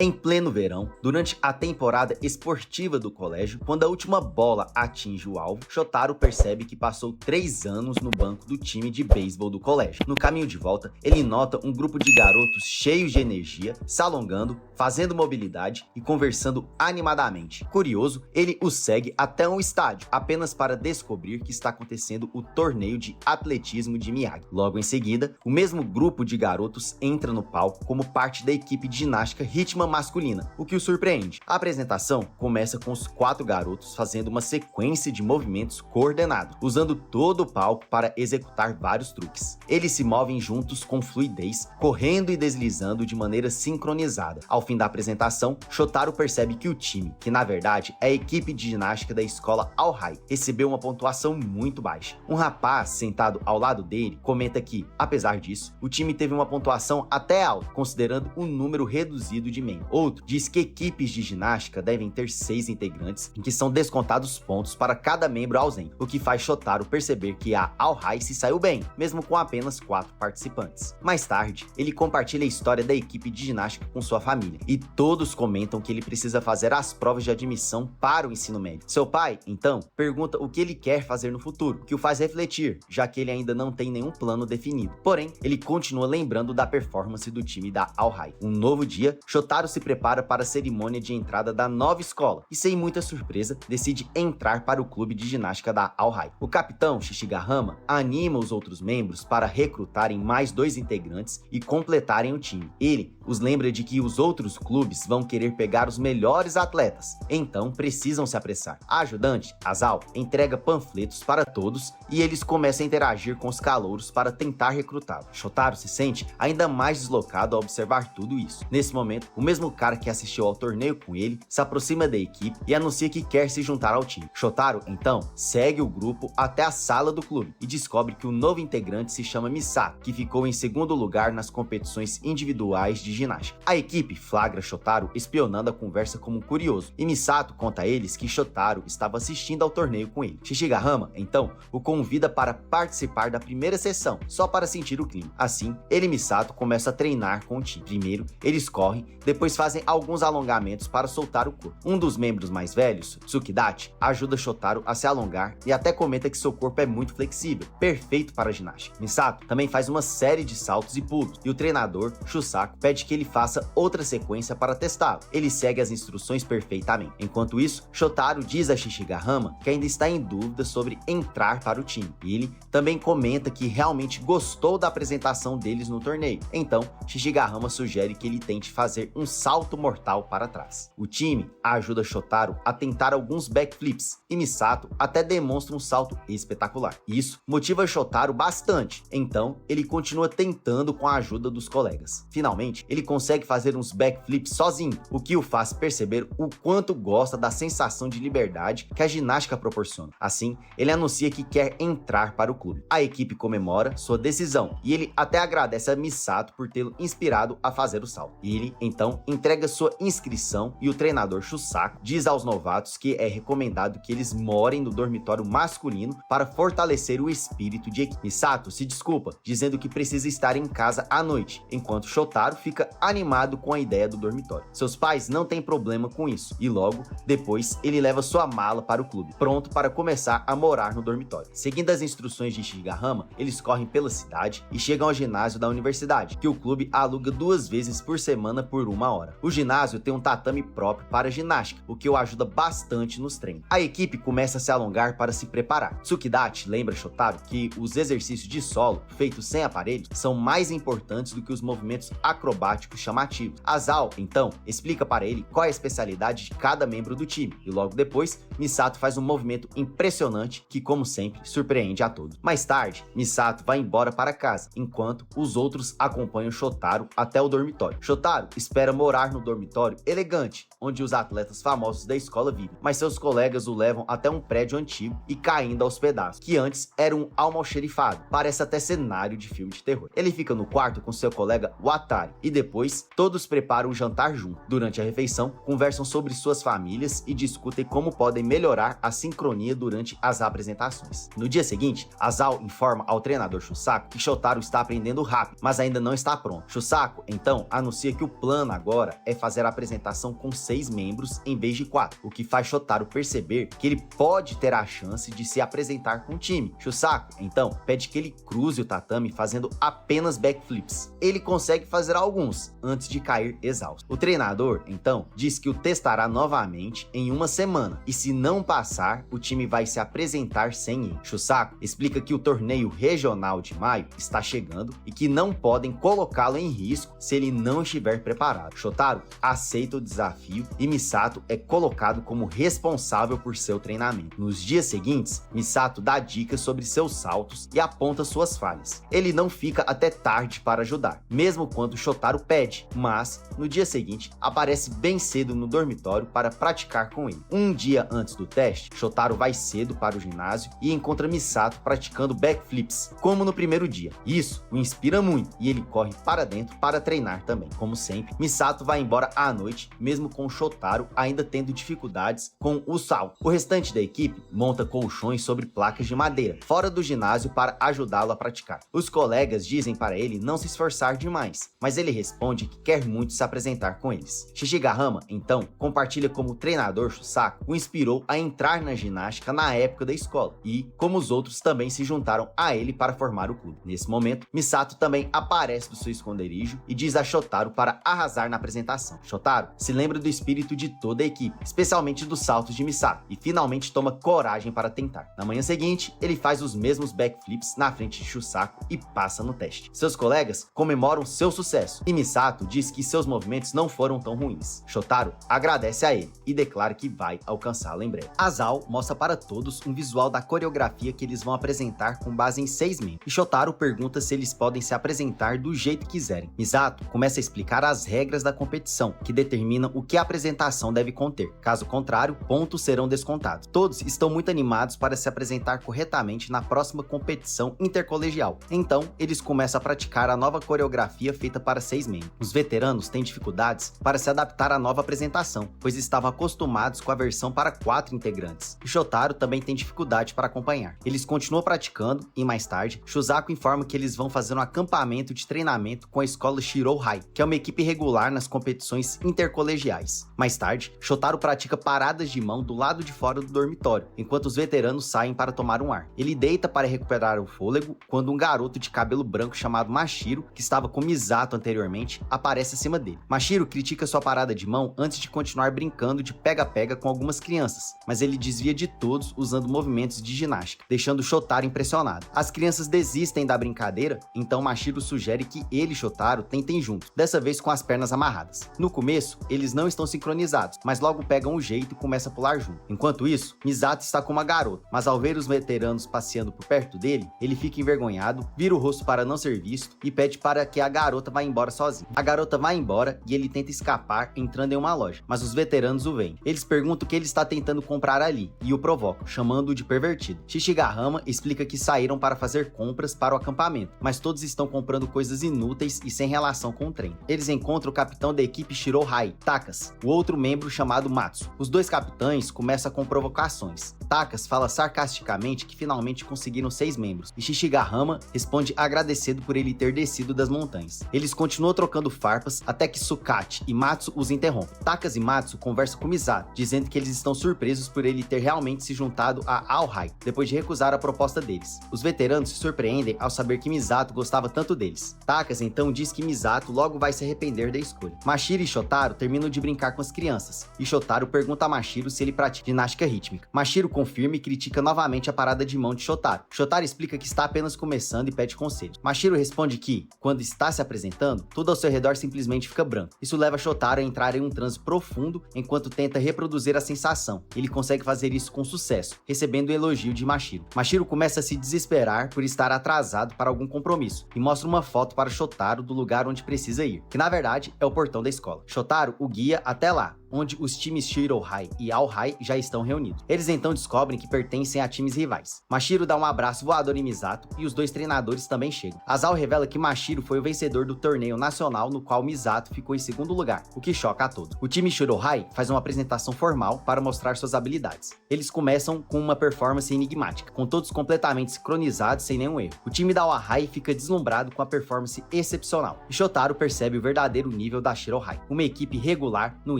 Em pleno verão, durante a temporada esportiva do colégio, quando a última bola atinge o alvo, Shotaro percebe que passou 3 anos no banco do time de beisebol do colégio. No caminho de volta, ele nota um grupo de garotos cheios de energia, se alongando, fazendo mobilidade e conversando animadamente. Curioso, ele os segue até um estádio, apenas para descobrir que está acontecendo o torneio de atletismo de Miyagi. Logo em seguida, o mesmo grupo de garotos entra no palco como parte da equipe de ginástica Hitman masculina, o que o surpreende. A apresentação começa com os 4 garotos fazendo uma sequência de movimentos coordenados, usando todo o palco para executar vários truques. Eles se movem juntos com fluidez, correndo e deslizando de maneira sincronizada. Ao fim da apresentação, Shotaro percebe que o time, que na verdade é a equipe de ginástica da escola All-High, recebeu uma pontuação muito baixa. Um rapaz sentado ao lado dele comenta que, apesar disso, o time teve uma pontuação até alta, considerando o número reduzido de membros. Outro diz que equipes de ginástica devem ter 6 integrantes, em que são descontados pontos para cada membro ausente, o que faz Shotaro perceber que a All-High se saiu bem, mesmo com apenas 4 participantes. Mais tarde, ele compartilha a história da equipe de ginástica com sua família, e todos comentam que ele precisa fazer as provas de admissão para o ensino médio. Seu pai, então, pergunta o que ele quer fazer no futuro, o que o faz refletir, já que ele ainda não tem nenhum plano definido. Porém, ele continua lembrando da performance do time da All-High. Um novo dia, Shotaro se prepara para a cerimônia de entrada da nova escola e, sem muita surpresa, decide entrar para o clube de ginástica da All-High. O capitão Shishigahama anima os outros membros para recrutarem mais 2 integrantes e completarem o time. Ele os lembra de que os outros clubes vão querer pegar os melhores atletas, então precisam se apressar. A ajudante, Asao, entrega panfletos para todos e eles começam a interagir com os calouros para tentar recrutá-los. Shotaro se sente ainda mais deslocado ao observar tudo isso. Nesse momento, o mesmo cara que assistiu ao torneio com ele se aproxima da equipe e anuncia que quer se juntar ao time. Shotaro, então, segue o grupo até a sala do clube e descobre que o novo integrante se chama Misato, que ficou em segundo lugar nas competições individuais de ginástica. A equipe flagra Shotaro espionando a conversa como um curioso, e Misato conta a eles que Shotaro estava assistindo ao torneio com ele. Shishigahama, então, o convida para participar da primeira sessão, só para sentir o clima. Assim, ele e Misato começam a treinar com o time. Primeiro, eles correm, depois fazem alguns alongamentos para soltar o corpo. Um dos membros mais velhos, Tsukidachi, ajuda Shotaro a se alongar e até comenta que seu corpo é muito flexível, perfeito para a ginástica. Misato também faz uma série de saltos e pulos, e o treinador, Shusaku, pede que ele faça outra sequência para testá-lo. Ele segue as instruções perfeitamente. Enquanto isso, Shotaro diz a Shishigahama que ainda está em dúvida sobre entrar para o time. Ele também comenta que realmente gostou da apresentação deles no torneio. Então, Shishigahama sugere que ele tente fazer um salto mortal para trás. O time ajuda Shotaro a tentar alguns backflips e Misato até demonstra um salto espetacular. Isso motiva Shotaro bastante, então ele continua tentando com a ajuda dos colegas. Finalmente, ele consegue fazer uns backflips sozinho, o que o faz perceber o quanto gosta da sensação de liberdade que a ginástica proporciona. Assim, ele anuncia que quer entrar para o clube. A equipe comemora sua decisão e ele até agradece a Misato por tê-lo inspirado a fazer o salto. Ele, então, entrega sua inscrição e o treinador Shusaku diz aos novatos que é recomendado que eles morem no dormitório masculino para fortalecer o espírito de equipe. Misato se desculpa, dizendo que precisa estar em casa à noite, enquanto Shotaro fica animado com a ideia do dormitório. Seus pais não têm problema com isso, e logo depois ele leva sua mala para o clube, pronto para começar a morar no dormitório. Seguindo as instruções de Shishigahama, eles correm pela cidade e chegam ao ginásio da universidade, que o clube aluga 2 vezes por semana por 1 hora. O ginásio tem um tatame próprio para ginástica, o que o ajuda bastante nos treinos. A equipe começa a se alongar para se preparar. Tsukidachi lembra Shotaro que os exercícios de solo, feitos sem aparelhos, são mais importantes do que os movimentos acrobáticos chamativos. Asao, então, explica para ele qual é a especialidade de cada membro do time, e logo depois, Misato faz um movimento impressionante que, como sempre, surpreende a todos. Mais tarde, Misato vai embora para casa, enquanto os outros acompanham Shotaro até o dormitório. Shotaro espera morar no dormitório elegante, onde os atletas famosos da escola vivem, mas seus colegas o levam até um prédio antigo e caindo aos pedaços, que antes era um almoxerifado. Parece até cenário de filme de terror. Ele fica no quarto com seu colega Watari e depois, todos preparam um jantar junto. Durante a refeição, conversam sobre suas famílias e discutem como podem melhorar a sincronia durante as apresentações. No dia seguinte, Asao informa ao treinador Shusaku que Shotaro está aprendendo rápido, mas ainda não está pronto. Shusaku, então, anuncia que o plano agora é fazer a apresentação com 6 membros em vez de 4, o que faz Shotaro perceber que ele pode ter a chance de se apresentar com o time. Shusaku, então, pede que ele cruze o tatame fazendo apenas backflips. Ele consegue fazer alguns, antes de cair exausto. O treinador, então, diz que o testará novamente em uma semana, e se não passar, o time vai se apresentar sem ele. Shusaku explica que o torneio regional de maio está chegando e que não podem colocá-lo em risco se ele não estiver preparado. Shotaro aceita o desafio e Misato é colocado como responsável por seu treinamento. Nos dias seguintes, Misato dá dicas sobre seus saltos e aponta suas falhas. Ele não fica até tarde para ajudar, mesmo quando Shotaro pede, mas no dia seguinte aparece bem cedo no dormitório para praticar com ele. Um dia antes do teste, Shotaro vai cedo para o ginásio e encontra Misato praticando backflips, como no primeiro dia. Isso o inspira muito e ele corre para dentro para treinar também. Como sempre, Misato vai embora à noite, mesmo com Shotaro ainda tendo dificuldades com o salto. O restante da equipe monta colchões sobre placas de madeira, fora do ginásio para ajudá-lo a praticar. Os colegas dizem para ele não se esforçar demais, mas ele responde que quer muito se apresentar com eles. Shishigahama, então, compartilha como o treinador Shusaku o inspirou a entrar na ginástica na época da escola, e como os outros também se juntaram a ele para formar o clube. Nesse momento, Misato também aparece do seu esconderijo e diz a Shotaro para arrasar na apresentação. Shotaro se lembra do espírito de toda a equipe, especialmente dos saltos de Misato, e finalmente toma coragem para tentar. Na manhã seguinte, ele faz os mesmos backflips na frente de Shusaku e passa no teste. Seus colegas comemoram seu sucesso, e Misato diz que seus movimentos não foram tão ruins. Shotaro agradece a ele e declara que vai alcançá-lo em breve. Asao mostra para todos um visual da coreografia que eles vão apresentar com base em 6 membros, e Shotaro pergunta se eles podem se apresentar do jeito que quiserem. Misato começa a explicar as regras da competição, que determinam o que a apresentação deve conter. Caso contrário, pontos serão descontados. Todos estão muito animados para se apresentar corretamente na próxima competição intercolegial. Então, eles começam a praticar a nova coreografia feita para 6 membros. Os veteranos têm dificuldades para se adaptar à nova apresentação, pois estavam acostumados com a versão para 4 integrantes. E Shotaro também tem dificuldade para acompanhar. Eles continuam praticando e mais tarde, Shusaku informa que eles vão fazer um acampamento de treinamento com a escola Shirou High, que é uma equipe regular nas competições intercolegiais. Mais tarde, Shotaro pratica paradas de mão do lado de fora do dormitório, enquanto os veteranos saem para tomar um ar. Ele deita para recuperar o fôlego quando um garoto de cabelo branco chamado Mashiro, que estava com Misato anteriormente, aparece acima dele. Mashiro critica sua parada de mão antes de continuar brincando de pega-pega com algumas crianças, mas ele desvia de todos usando movimentos de ginástica, deixando Shotaro impressionado. As crianças desistem da brincadeira, então Mashiro sugere que ele e Shotaro tentem juntos, dessa vez com as pernas amarradas. No começo, eles não estão sincronizados, mas logo pegam o jeito e começam a pular junto. Enquanto isso, Misato está com uma garota, mas ao ver os veteranos passeando por perto dele, ele fica envergonhado, vira o rosto para não ser visto e pede para que a garota vá embora sozinha. A garota vai embora e ele tenta escapar entrando em uma loja, mas os veteranos o veem. Eles perguntam o que ele está tentando comprar ali e o provocam, chamando-o de pervertido. Shishigahama explica que saíram para fazer compras para o acampamento, mas todos estão comprando coisas inúteis e sem relação com o treino. Eles encontram o capitão da equipe Shirou High, Takas, o outro membro chamado Matsu. Os dois capitães começam com provocações. Takas fala sarcasticamente que finalmente conseguiram 6 membros, e Shishigahama responde agradecido por ele ter descido das montanhas. Eles continuam trocando farpas até que Sukate e Matsu os interrompem. Takas e Matsu conversam com Misato, dizendo que eles estão surpresos por ele ter realmente se juntado a All High, depois de recusar a proposta deles. Os veteranos se surpreendem ao saber que Misato gostava tanto deles. Takas então diz que Misato logo vai se arrepender da escolha. Mashiro e Shotaro terminam de brincar com as crianças, e Shotaro pergunta a Mashiro se ele pratica ginástica rítmica. Mashiro confirma e critica novamente a parada de mão de Shotaro. Shotaro explica que está apenas começando e pede conselhos. Mashiro responde que, quando está se apresentando, tudo ao seu redor simplesmente fica branco. Isso leva Shotaro a entrar em um transe profundo enquanto tenta reproduzir a sensação. Ele consegue fazer isso com sucesso, recebendo o elogio de Mashiro. Mashiro começa a se desesperar por estar atrasado para algum compromisso e mostra uma foto para Shotaro do lugar onde precisa ir, que na verdade é o portão da escola. Shotaro o guia até lá, onde os times Shirohai e Aohai já estão reunidos. Eles então descobrem que pertencem a times rivais. Mashiro dá um abraço voador em Misato e os dois treinadores também chegam. Asao revela que Mashiro foi o vencedor do torneio nacional no qual Misato ficou em segundo lugar, o que choca a todos. O time Shirohai faz uma apresentação formal para mostrar suas habilidades. Eles começam com uma performance enigmática, com todos completamente sincronizados sem nenhum erro. O time da Aohai fica deslumbrado com a performance excepcional, e Shotaro percebe o verdadeiro nível da Shirohai, uma equipe regular no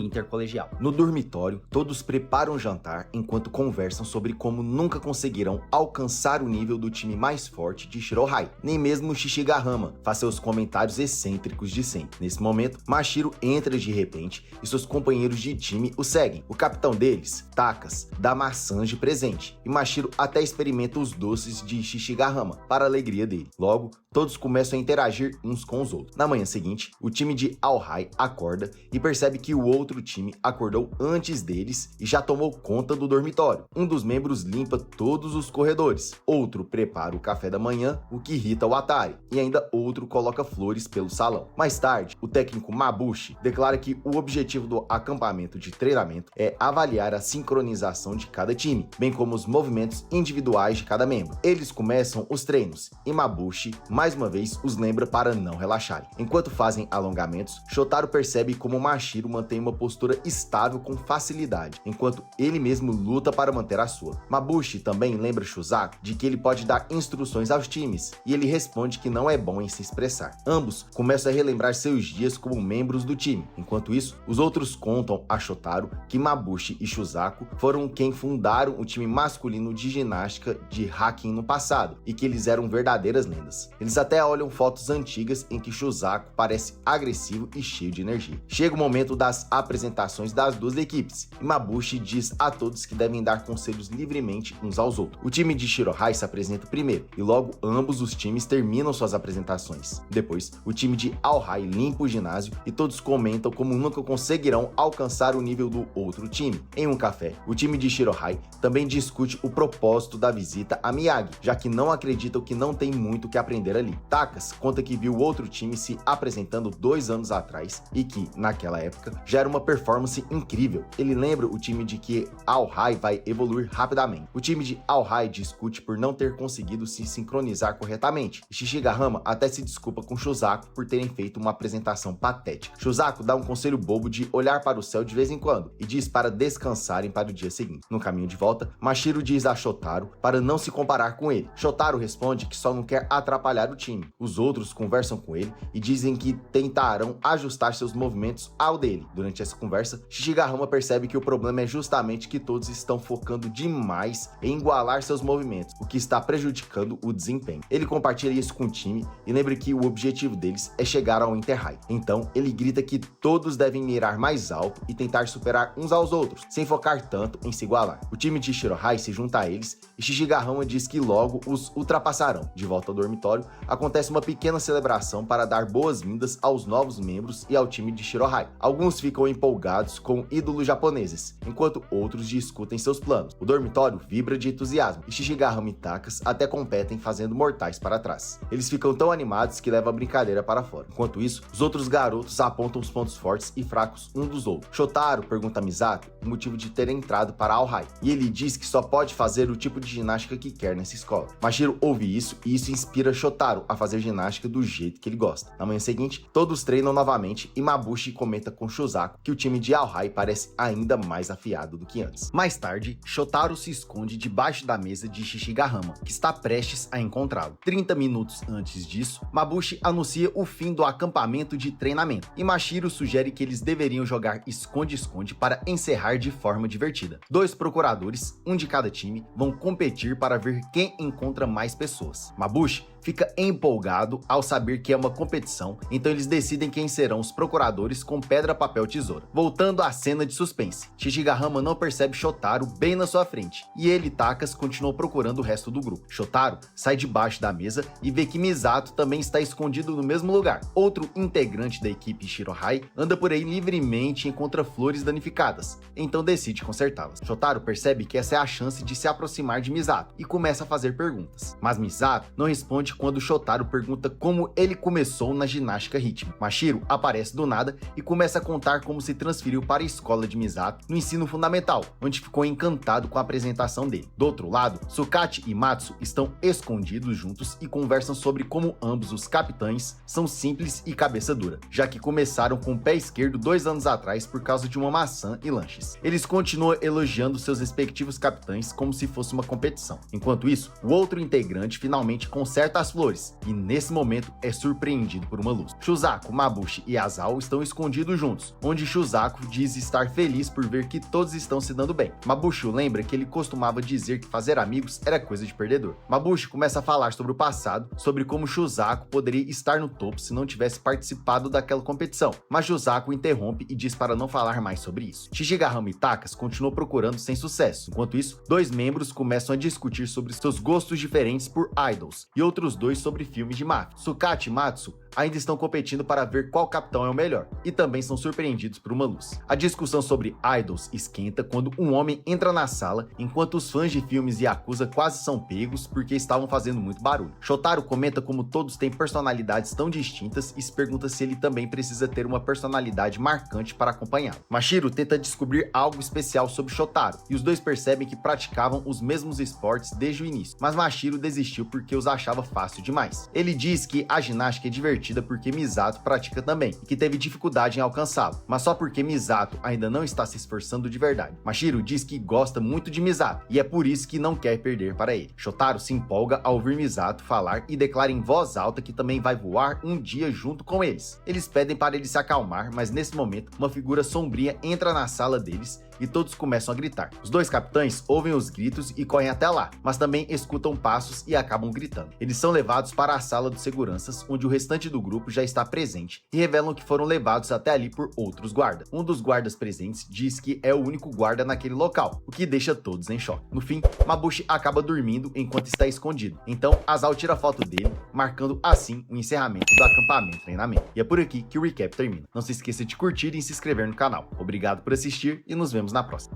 intercolegial. No dormitório, todos preparam o jantar enquanto conversam sobre como nunca conseguirão alcançar o nível do time mais forte de Shirohai. Nem mesmo Shishigahama faz seus comentários excêntricos de sempre. Nesse momento, Mashiro entra de repente e seus companheiros de time o seguem. O capitão deles, Takas, dá maçãs de presente e Mashiro até experimenta os doces de Shishigahama para a alegria dele. Logo, todos começam a interagir uns com os outros. Na manhã seguinte, o time de Aohai acorda e percebe que o outro time acordou antes deles e já tomou conta do dormitório. Um dos membros limpa todos os corredores, outro prepara o café da manhã, o que irrita o Atari, e ainda outro coloca flores pelo salão. Mais tarde, o técnico Mabushi declara que o objetivo do acampamento de treinamento é avaliar a sincronização de cada time, bem como os movimentos individuais de cada membro. Eles começam os treinos e Mabushi mais uma vez os lembra para não relaxarem. Enquanto fazem alongamentos, Shotaro percebe como Mashiro mantém uma postura estável com facilidade, enquanto ele mesmo luta para manter a sua. Mabushi também lembra Shusaku de que ele pode dar instruções aos times, e ele responde que não é bom em se expressar. Ambos começam a relembrar seus dias como membros do time. Enquanto isso, os outros contam a Shotaro que Mabushi e Shusaku foram quem fundaram o time masculino de ginástica de Hakin no passado, e que eles eram verdadeiras lendas. Eles até olham fotos antigas em que Shusaku parece agressivo e cheio de energia. Chega o momento das apresentações das duas equipes, e Mabushi diz a todos que devem dar conselhos livremente uns aos outros. O time de Shirohai se apresenta primeiro, e logo ambos os times terminam suas apresentações. Depois, o time de Aohai limpa o ginásio e todos comentam como nunca conseguirão alcançar o nível do outro time. Em um café, o time de Shirohai também discute o propósito da visita a Miyagi, já que não acreditam que não tem muito o que aprender ali. Takas conta que viu outro time se apresentando 2 anos atrás e que, naquela época, já era uma performance incrível. Ele lembra o time de que Aohai vai evoluir rapidamente. O time de Aohai discute por não ter conseguido se sincronizar corretamente, e Shishigahama até se desculpa com Shusaku por terem feito uma apresentação patética. Shusaku dá um conselho bobo de olhar para o céu de vez em quando e diz para descansarem para o dia seguinte. No caminho de volta, Mashiro diz a Shotaro para não se comparar com ele. Shotaro responde que só não quer atrapalhar o time. Os outros conversam com ele e dizem que tentarão ajustar seus movimentos ao dele. Durante essa conversa, Shishigahama percebe que o problema é justamente que todos estão focando demais em igualar seus movimentos, o que está prejudicando o desempenho. Ele compartilha isso com o time e lembra que o objetivo deles é chegar ao Inter-High. Então, ele grita que todos devem mirar mais alto e tentar superar uns aos outros, sem focar tanto em se igualar. O time de Shirohai se junta a eles e Shishigahama diz que logo os ultrapassarão. De volta ao dormitório, acontece uma pequena celebração para dar boas-vindas aos novos membros e ao time de Shirohai. Alguns ficam empolgados com ídolos japoneses, enquanto outros discutem seus planos. O dormitório vibra de entusiasmo e Shishigahama e Takas até competem fazendo mortais para trás. Eles ficam tão animados que levam a brincadeira para fora. Enquanto isso, os outros garotos apontam os pontos fortes e fracos um dos outros. Shotaro pergunta a Misato o motivo de ter entrado para Aohai, e ele diz que só pode fazer o tipo de ginástica que quer nessa escola. Mashiro ouve isso e isso inspira Shotaro a fazer ginástica do jeito que ele gosta. Na manhã seguinte, todos treinam novamente e Mabushi comenta com Shusaku que o time de Aohai parece ainda mais afiado do que antes. Mais tarde, Shotaro se esconde debaixo da mesa de Shishigahama, que está prestes a encontrá-lo. 30 minutos antes disso, Mabushi anuncia o fim do acampamento de treinamento e Mashiro sugere que eles deveriam jogar esconde-esconde para encerrar de forma divertida. 2 procuradores, um de cada time, vão competir para ver quem encontra mais pessoas. Mabushi fica empolgado ao saber que é uma competição, então eles decidem quem serão os procuradores com pedra, papel, tesoura. Voltando à cena de suspense, Shishigahama não percebe Shotaro bem na sua frente, e ele e Takas continuam procurando o resto do grupo. Shotaro sai debaixo da mesa e vê que Misato também está escondido no mesmo lugar. Outro integrante da equipe Shirohai anda por aí livremente e encontra flores danificadas, então decide consertá-las. Shotaro percebe que essa é a chance de se aproximar de Misato e começa a fazer perguntas, mas Misato não responde bastante quando Shotaro pergunta como ele começou na ginástica rítmica. Mashiro aparece do nada e começa a contar como se transferiu para a escola de Misato no ensino fundamental, onde ficou encantado com a apresentação dele. Do outro lado, Sukati e Matsu estão escondidos juntos e conversam sobre como ambos os capitães são simples e cabeça dura, já que começaram com o pé esquerdo 2 anos atrás por causa de uma maçã e lanches. Eles continuam elogiando seus respectivos capitães como se fosse uma competição. Enquanto isso, o outro integrante finalmente conserta as flores e nesse momento é surpreendido por uma luz. Shusaku, Mabushi e Asao estão escondidos juntos, onde Shusaku diz estar feliz por ver que todos estão se dando bem. Mabushi lembra que ele costumava dizer que fazer amigos era coisa de perdedor. Mabushi começa a falar sobre o passado, sobre como Shusaku poderia estar no topo se não tivesse participado daquela competição, mas Shusaku interrompe e diz para não falar mais sobre isso. Shishigahama e Takas continuam procurando sem sucesso. Enquanto isso, 2 membros começam a discutir sobre seus gostos diferentes por idols e outros 2 sobre filmes de máfia. Sukati e Matsu ainda estão competindo para ver qual capitão é o melhor, e também são surpreendidos por uma luz. A discussão sobre idols esquenta quando um homem entra na sala, enquanto os fãs de filmes Yakuza quase são pegos porque estavam fazendo muito barulho. Shotaro comenta como todos têm personalidades tão distintas e se pergunta se ele também precisa ter uma personalidade marcante para acompanhá-lo. Mashiro tenta descobrir algo especial sobre Shotaro, e os 2 percebem que praticavam os mesmos esportes desde o início, mas Mashiro desistiu porque os achava fácil demais. Ele diz que a ginástica é divertida porque Misato pratica também, e que teve dificuldade em alcançá-lo, mas só porque Misato ainda não está se esforçando de verdade. Mashiro diz que gosta muito de Misato, e é por isso que não quer perder para ele. Shotaro se empolga ao ouvir Misato falar e declara em voz alta que também vai voar um dia junto com eles. Eles pedem para ele se acalmar, mas nesse momento, uma figura sombria entra na sala deles e todos começam a gritar. Os 2 capitães ouvem os gritos e correm até lá, mas também escutam passos e acabam gritando. Eles são levados para a sala dos seguranças, onde o restante do grupo já está presente, e revelam que foram levados até ali por outros guardas. Um dos guardas presentes diz que é o único guarda naquele local, o que deixa todos em choque. No fim, Mabushi acaba dormindo enquanto está escondido, então Asao tira foto dele, marcando assim o encerramento do acampamento treinamento. E é por aqui que o recap termina. Não se esqueça de curtir e se inscrever no canal. Obrigado por assistir e nos vemos na próxima.